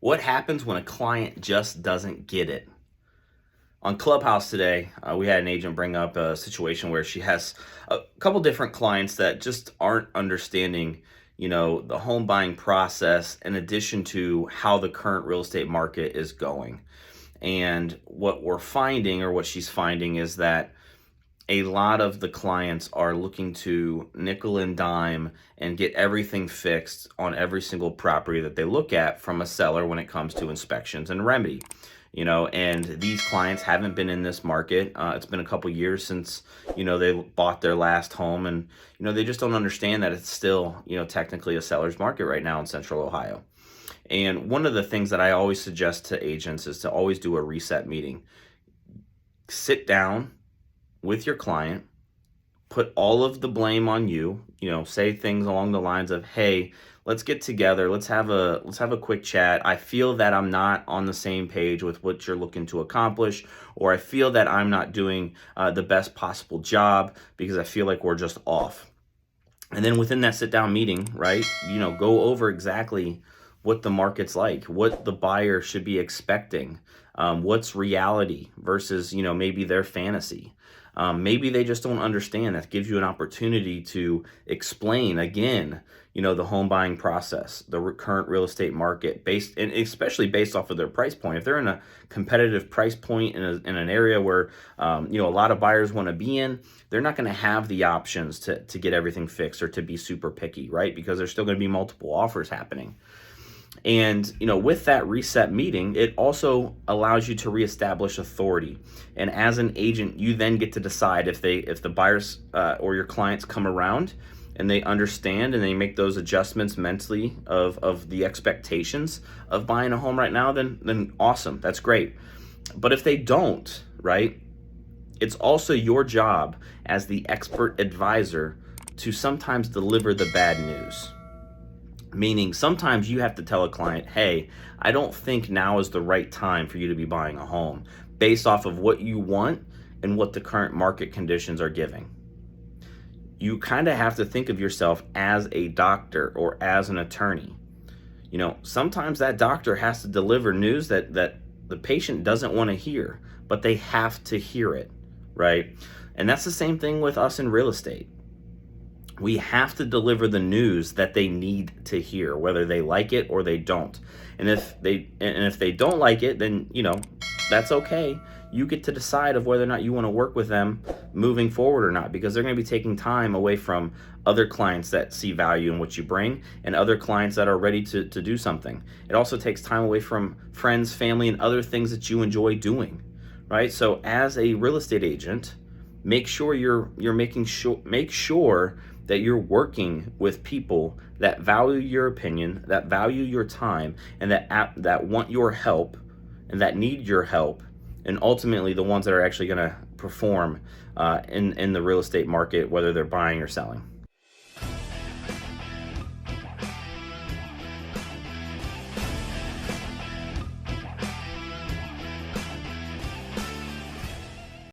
What happens when a client just doesn't get it? On Clubhouse today, we had an agent bring up a situation where she has a couple different clients that just aren't understanding, the home buying process in addition to how the current real estate market is going. And what we're finding, or what she's finding, is that a lot of the clients are looking to nickel and dime and get everything fixed on every single property that they look at from a seller when it comes to inspections and remedy. And these clients haven't been in this market. It's been a couple years since, they bought their last home, and, they just don't understand that it's still, technically a seller's market right now in Central Ohio. And one of the things that I always suggest to agents is to always do a reset meeting. Sit down with your client, put all of the blame on you, say things along the lines of, hey, let's get together, let's have a quick chat. I feel that I'm not on the same page with what you're looking to accomplish, or I feel that I'm not doing the best possible job because I feel like we're just off. And then within that sit down meeting, right, go over exactly what the market's like, what the buyer should be expecting, what's reality versus, maybe their fantasy. Maybe they just don't understand. That gives you an opportunity to explain again, the home buying process, the current real estate market, and especially based off of their price point. If they're in a competitive price point in an area where, a lot of buyers want to be in, they're not going to have the options to get everything fixed or to be super picky, right? Because there's still going to be multiple offers happening. And, with that reset meeting, it also allows you to reestablish authority. And as an agent, you then get to decide if the buyers or your clients come around and they understand and they make those adjustments mentally of the expectations of buying a home right now, then awesome, that's great. But if they don't, right, it's also your job as the expert advisor to sometimes deliver the bad news. Meaning sometimes you have to tell a client, hey, I don't think now is the right time for you to be buying a home based off of what you want and what the current market conditions are giving. You kind of have to think of yourself as a doctor or as an attorney. Sometimes that doctor has to deliver news that the patient doesn't want to hear, but they have to hear it, right? And that's the same thing with us in real estate. We have to deliver the news that they need to hear, whether they like it or they don't. And if they don't like it, then that's okay. You get to decide of whether or not you want to work with them moving forward or not, because they're going to be taking time away from other clients that see value in what you bring and other clients that are ready to do something. It also takes time away from friends, family, and other things that you enjoy doing, right? So as a real estate agent, make sure make sure that you're working with people that value your opinion, that value your time, and that want your help and that need your help, and ultimately the ones that are actually going to perform in the real estate market, whether they're buying or selling.